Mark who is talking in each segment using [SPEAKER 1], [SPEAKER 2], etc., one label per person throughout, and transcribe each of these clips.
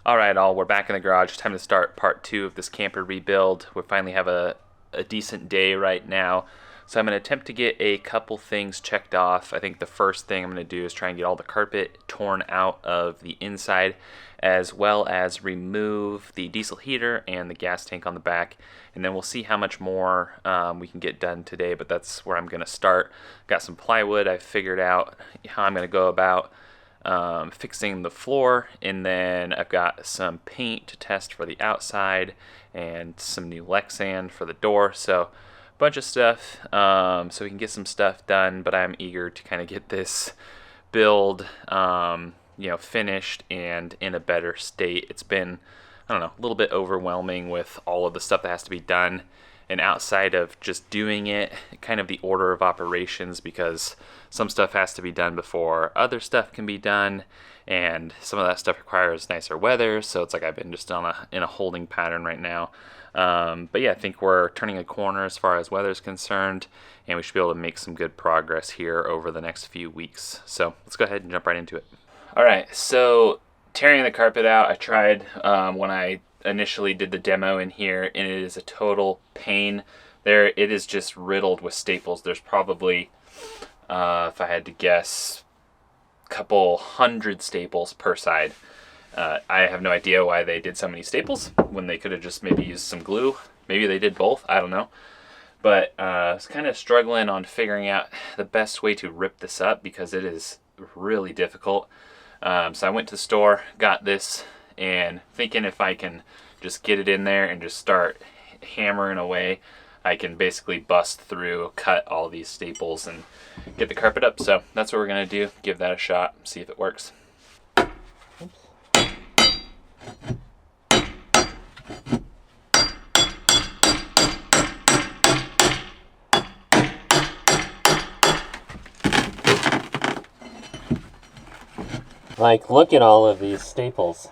[SPEAKER 1] Alright all, we're back in the garage. Time to start part 2 of this camper rebuild. We finally have a decent day right now. So I'm going to attempt to get a couple things checked off. I think the first thing I'm going to do is try and get all the carpet torn out of the inside, as well as remove the diesel heater and the gas tank on the back. And then we'll see how much more we can get done today, but that's where I'm going to start. Got some plywood. I've figured out how I'm going to go about fixing the floor, and then I've got some paint to test for the outside and some new Lexan for the door. So a bunch of stuff so we can get some stuff done, but I'm eager to kind of get this build finished and in a better state. It's been, I don't know, a little bit overwhelming with all of the stuff that has to be done, and outside of just doing it, kind of the order of operations, because some stuff has to be done before other stuff can be done, and some of that stuff requires nicer weather, so it's like I've been just in a holding pattern right now. But yeah, I think we're turning a corner as far as weather is concerned, and we should be able to make some good progress here over the next few weeks. So let's go ahead and jump right into it. Alright, so tearing the carpet out, I tried when I initially did the demo in here, and it is a total pain. It is just riddled with staples. There's probably, if I had to guess, a couple hundred staples per side. I have no idea why they did so many staples when they could have just maybe used some glue. Maybe they did both, I don't know. But I was kind of struggling on figuring out the best way to rip this up, because it is really difficult. So I went to the store, got this, and thinking if I can just get it in there and just start hammering away, I can basically bust through, cut all these staples, and get the carpet up. So that's what we're going to do, give that a shot, see if it works.
[SPEAKER 2] Like, look at all of these staples.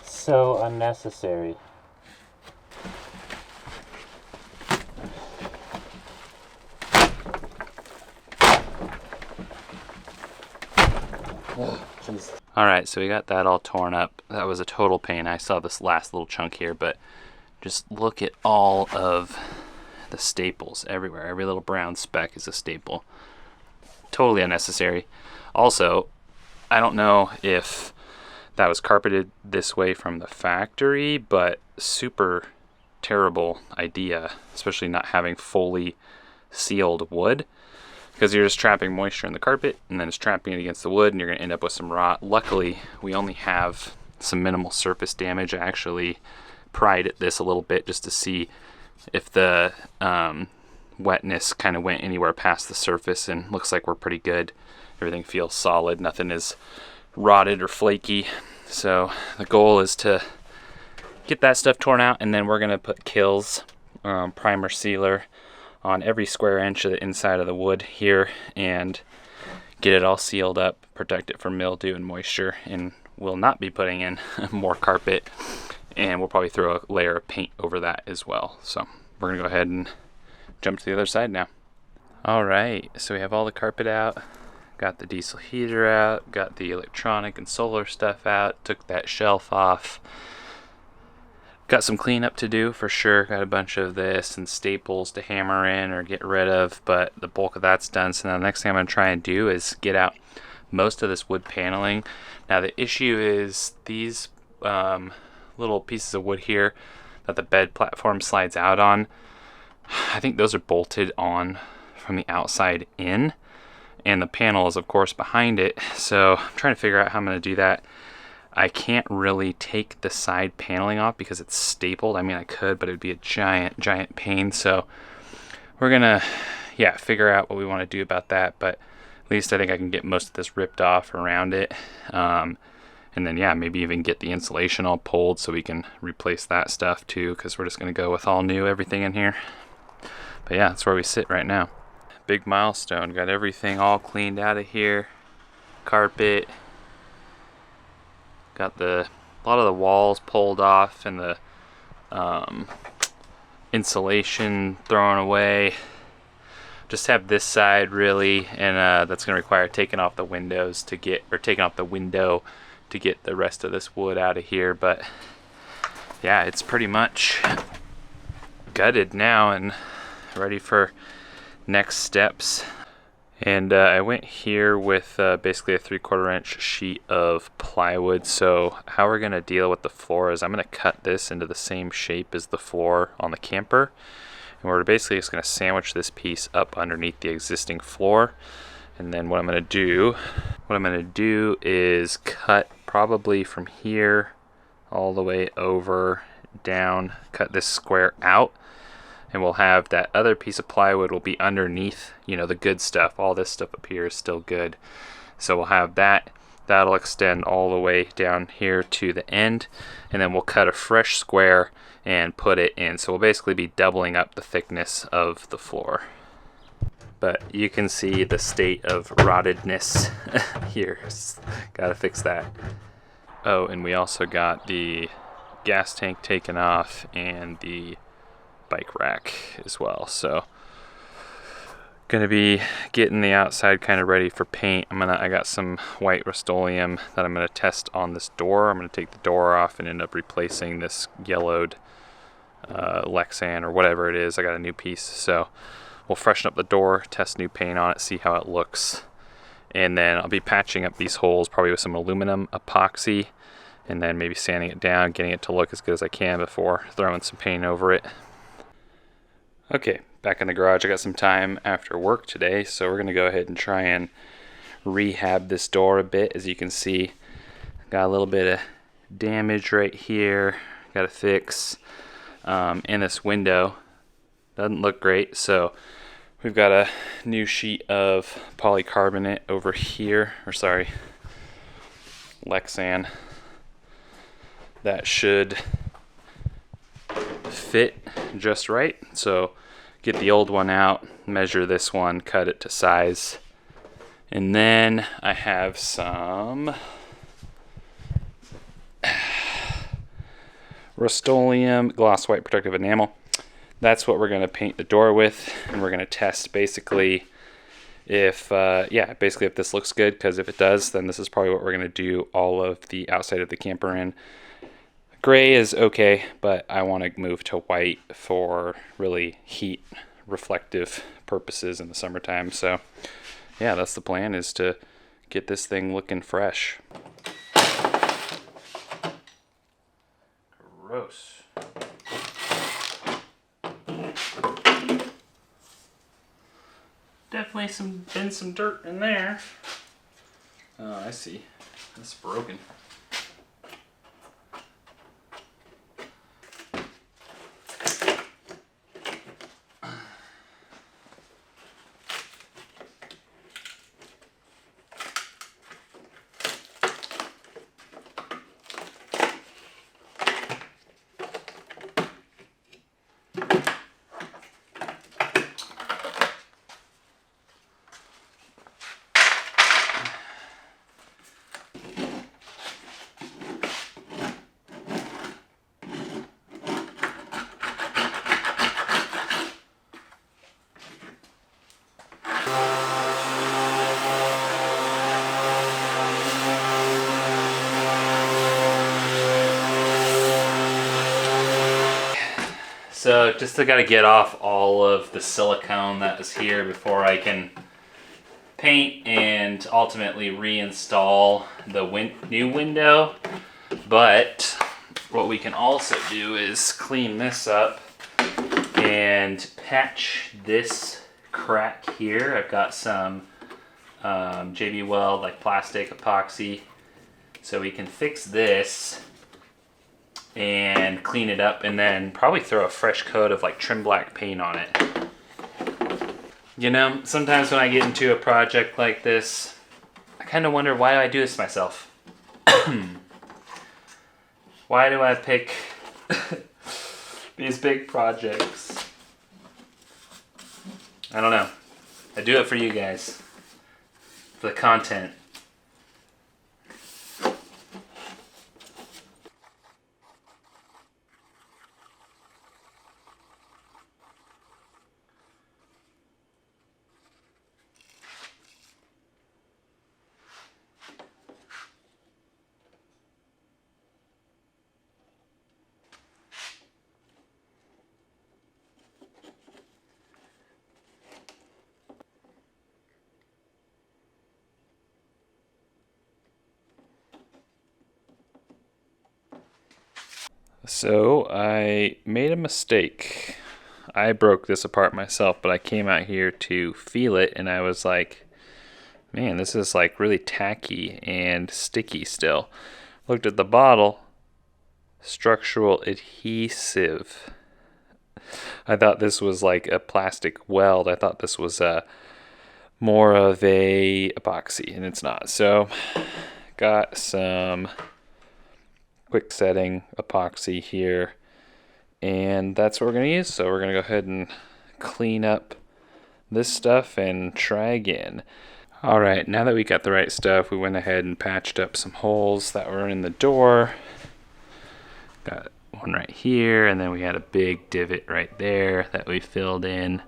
[SPEAKER 2] So unnecessary.
[SPEAKER 1] Alright, so we got that all torn up. That was a total pain. I saw this last little chunk here, but just look at all of the staples everywhere. Every little brown speck is a staple. Totally unnecessary. Also, I don't know if that was carpeted this way from the factory, but super terrible idea, especially not having fully sealed wood, because you're just trapping moisture in the carpet, and then it's trapping it against the wood, and you're going to end up with some rot. Luckily, we only have some minimal surface damage. I actually pried at this a little bit just to see if the wetness kind of went anywhere past the surface, and looks like we're pretty good. Everything feels solid, nothing is rotted or flaky. So the goal is to get that stuff torn out, and then we're going to put Kills primer sealer on every square inch of the inside of the wood here, and get it all sealed up, protect it from mildew and moisture, and we'll not be putting in more carpet, and we'll probably throw a layer of paint over that as well. So we're going to go ahead and jump to the other side now. Alright, so we have all the carpet out. Got the diesel heater out, got the electronic and solar stuff out, took that shelf off. Got some cleanup to do for sure. Got a bunch of this and staples to hammer in or get rid of, but the bulk of that's done. So now the next thing I'm going to try and do is get out most of this wood paneling. Now the issue is these little pieces of wood here that the bed platform slides out on, I think those are bolted on from the outside in, and the panel is of course behind it. So I'm trying to figure out how I'm going to do that. I can't really take the side paneling off because it's stapled. I mean, I could, but it would be a giant pain. So we're gonna figure out what we want to do about that, but at least I think I can get most of this ripped off around it, and then maybe even get the insulation all pulled so we can replace that stuff too, because we're just gonna go with all new everything in here. But yeah, that's where we sit right now. Big milestone. Got everything all cleaned out of here. Carpet. Got a lot of the walls pulled off and the insulation thrown away. Just have this side really, and that's going to require taking off the windows taking off the window to get the rest of this wood out of here, but yeah, it's pretty much gutted now and ready for next steps. And I went here with basically a 3/4 inch sheet of plywood. So how we're gonna deal with the floor is I'm gonna cut this into the same shape as the floor on the camper. And we're basically just gonna sandwich this piece up underneath the existing floor. And then what I'm gonna do is cut probably from here all the way over down, cut this square out, and we'll have that other piece of plywood will be underneath, you know, the good stuff. All this stuff up here is still good. So we'll have that. That'll extend all the way down here to the end, and then we'll cut a fresh square and put it in. So we'll basically be doubling up the thickness of the floor. But you can see the state of rottedness here. Gotta fix that. Oh, and we also got the gas tank taken off and the bike rack as well. So gonna be getting the outside kind of ready for paint. I got some white Rust-Oleum that I'm gonna test on this door. I'm gonna take the door off and end up replacing this yellowed Lexan or whatever it is. I got a new piece, so we'll freshen up the door, test new paint on it, see how it looks, and then I'll be patching up these holes probably with some aluminum epoxy, and then maybe sanding it down, getting it to look as good as I can before throwing some paint over it. Okay, back in the garage. I got some time after work today, so we're gonna go ahead and try and rehab this door a bit. As you can see, got a little bit of damage right here, got to fix, and this window doesn't look great, so we've got a new sheet of polycarbonate over here, or sorry, Lexan, that should fit just right. So get the old one out, measure this one, cut it to size, and then I have some Rust-Oleum gloss white protective enamel. That's what we're going to paint the door with, and we're going to test basically if if this looks good, because if it does, then this is probably what we're going to do all of the outside of the camper in. Gray is okay, but I want to move to white for really heat reflective purposes in the summertime. So yeah, that's the plan, is to get this thing looking fresh. Gross. Definitely been some dirt in there. Oh, I see. It's broken. So just got to get off all of the silicone that was here before I can paint and ultimately reinstall the new window. But what we can also do is clean this up and patch this crack here. I've got some JB Weld like plastic epoxy, so we can fix this and clean it up, and then probably throw a fresh coat of like trim black paint on it. You know, sometimes when I get into a project like this, I kind of wonder, why do I do this myself? Why do I pick these big projects? I don't know. I do it for you guys, for the content. So I made a mistake. I broke this apart myself, but I came out here to feel it and I was like, man, this is like really tacky and sticky still. Looked at the bottle, structural adhesive. I thought this was like a plastic weld. I thought this was more of a epoxy, and it's not. So got some quick setting epoxy here, and that's what we're gonna use. So we're gonna go ahead and clean up this stuff and try again. All right, now that we got the right stuff, we went ahead and patched up some holes that were in the door. Got one right here, and then we had a big divot right there that we filled in.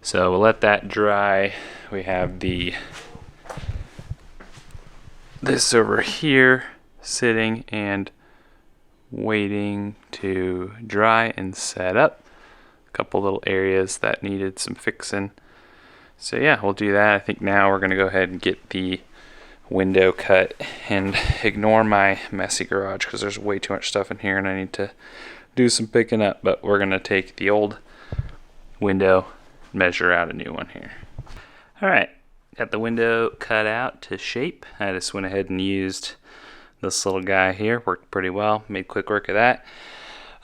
[SPEAKER 1] So we'll let that dry. We have this over here sitting and waiting to dry and set up. A couple little areas that needed some fixing. So yeah, we'll do that. I think now we're gonna go ahead and get the window cut and ignore my messy garage because there's way too much stuff in here and I need to do some picking up. But we're gonna take the old window, measure out a new one here. All right, got the window cut out to shape. I just went ahead and used this little guy here. Worked pretty well, made quick work of that.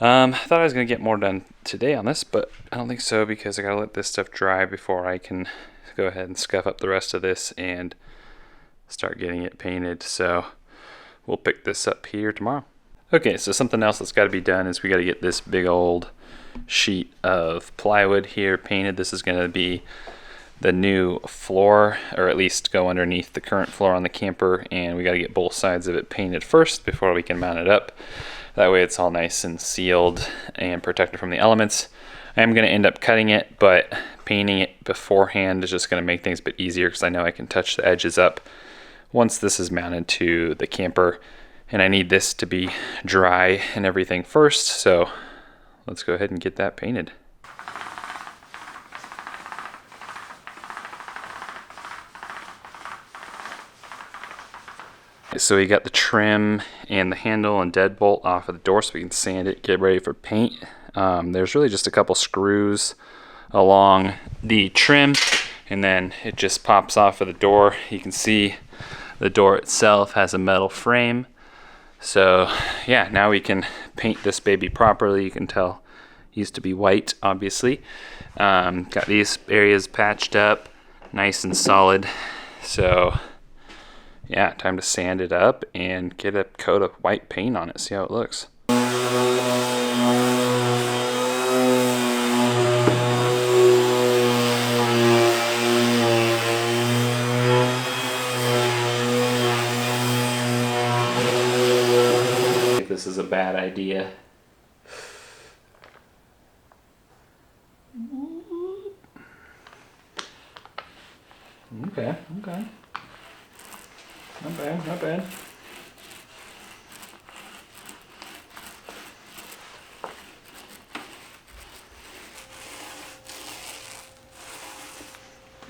[SPEAKER 1] I thought I was gonna get more done today on this, but I don't think so because I gotta let this stuff dry before I can go ahead and scuff up the rest of this and start getting it painted. So we'll pick this up here tomorrow. Okay, so something else that's got to be done is we got to get this big old sheet of plywood here painted. This is going to be the new floor, or at least go underneath the current floor on the camper, and we got to get both sides of it painted first before we can mount it up. That way it's all nice and sealed and protected from the elements. I am going to end up cutting it, but painting it beforehand is just going to make things a bit easier because I know I can touch the edges up once this is mounted to the camper, and I need this to be dry and everything first. So let's go ahead and get that painted. So we got the trim and the handle and deadbolt off of the door so we can sand it, get ready for paint. There's really just a couple screws along the trim and then it just pops off of the door. You can see the door itself has a metal frame. So yeah, now we can paint this baby properly. You can tell it used to be white, obviously. Got these areas patched up, nice and solid. So yeah, time to sand it up and get a coat of white paint on it, see how it looks. I think this is a bad idea. Okay. Not bad.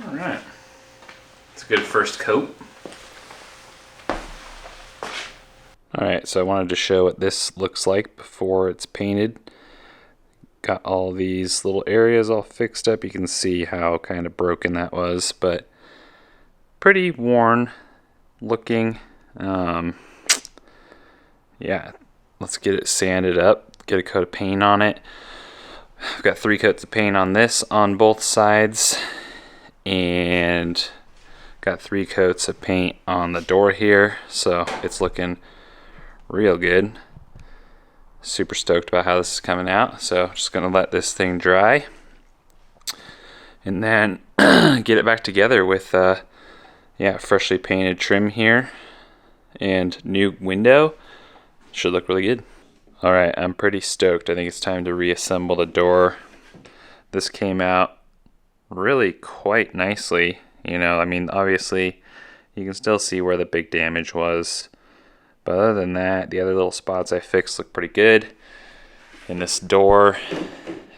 [SPEAKER 1] All right. It's a good first coat. All right, so I wanted to show what this looks like before it's painted. Got all these little areas all fixed up. You can see how kind of broken that was, but pretty worn looking. Yeah, let's get it sanded up, get a coat of paint on it. I've got 3 coats of paint on this on both sides, and got 3 coats of paint on the door here, so it's looking real good. Super stoked about how this is coming out. So just gonna let this thing dry and then get it back together with yeah, freshly painted trim here and new window. Should look really good. All right, I'm pretty stoked. I think it's time to reassemble the door. This came out really quite nicely. You know, I mean, obviously you can still see where the big damage was, but other than that, the other little spots I fixed look pretty good. And this door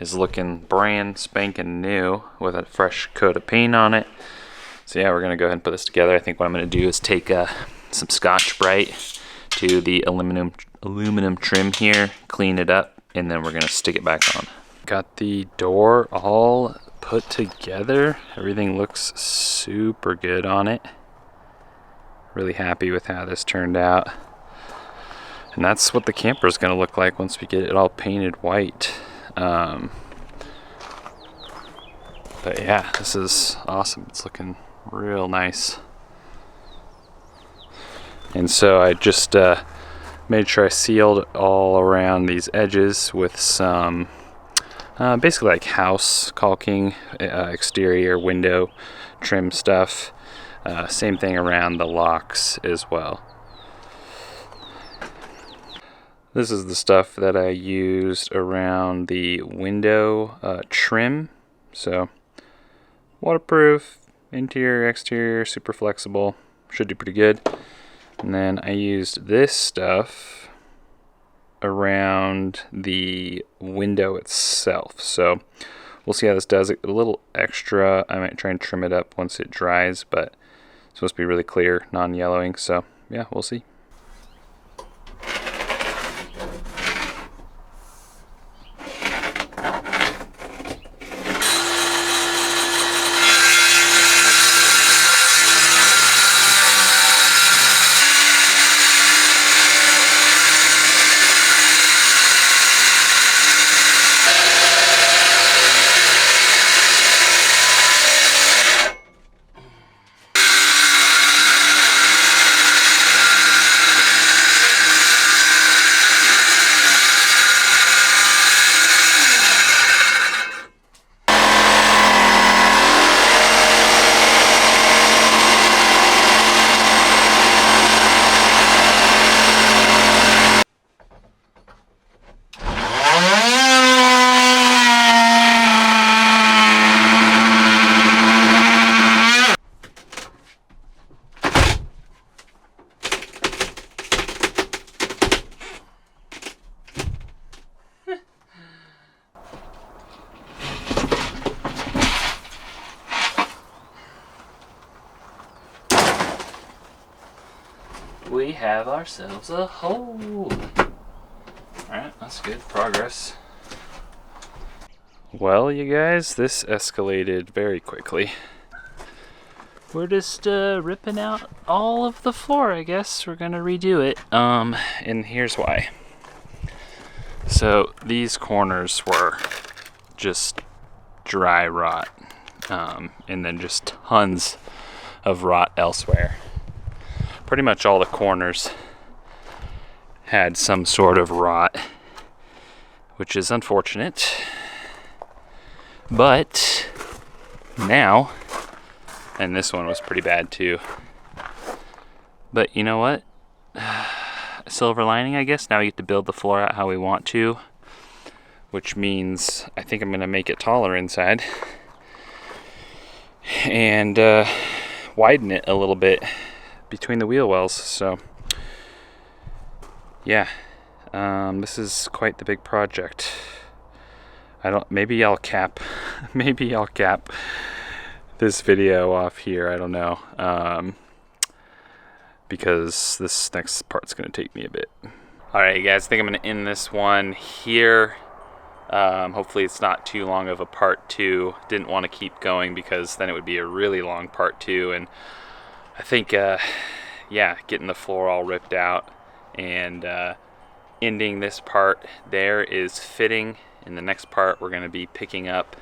[SPEAKER 1] is looking brand spanking new with a fresh coat of paint on it. So yeah, we're gonna go ahead and put this together. I think what I'm gonna do is take some Scotch-Brite, to the aluminum trim here, clean it up, and then we're gonna stick it back on. Got the door all put together. Everything looks super good on it. Really happy with how this turned out. And that's what the camper is gonna look like once we get it all painted white. But yeah, this is awesome. It's looking real nice. And so I just made sure I sealed all around these edges with some basically like house caulking, exterior window trim stuff. Same thing around the locks as well. This is the stuff that I used around the window trim. So waterproof, interior, exterior, super flexible. Should do pretty good. And then I used this stuff around the window itself. So we'll see how this does. A little extra. I might try and trim it up once it dries, but it's supposed to be really clear, non-yellowing. So yeah, we'll see. We have ourselves a hole. Alright, that's good progress. Well, you guys, this escalated very quickly. We're just ripping out all of the floor, I guess. We're gonna redo it. And here's why. So these corners were just dry rot, and then just tons of rot elsewhere. Pretty much all the corners had some sort of rot, which is unfortunate. But now, and this one was pretty bad too. But you know what? Silver lining, I guess. Now we get to build the floor out how we want to, which means I think I'm gonna make it taller inside and widen it a little bit between the wheel wells. So yeah, this is quite the big project. Maybe I'll cap this video off here. I don't know, because this next part's gonna take me a bit. All right, guys, I think I'm gonna end this one here. Hopefully it's not too long of a part 2. Didn't want to keep going because then it would be a really long part 2, and I think, yeah, getting the floor all ripped out and ending this part there is fitting. In the next part, we're going to be picking up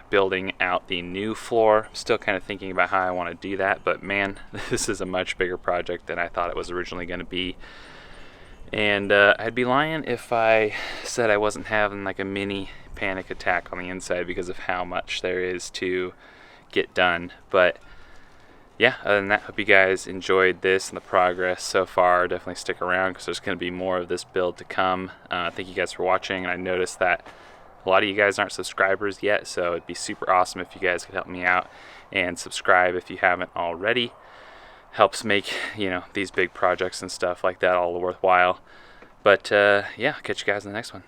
[SPEAKER 1] building out the new floor. I'm still kind of thinking about how I want to do that, but man, this is a much bigger project than I thought it was originally going to be. And I'd be lying if I said I wasn't having like a mini panic attack on the inside because of how much there is to get done. But yeah, other than that, hope you guys enjoyed this and the progress so far. Definitely stick around because there's going to be more of this build to come. Thank you guys for watching, and I noticed that a lot of you guys aren't subscribers yet, so it'd be super awesome if you guys could help me out and subscribe if you haven't already. Helps make, you know, these big projects and stuff like that all worthwhile. But yeah, catch you guys in the next one.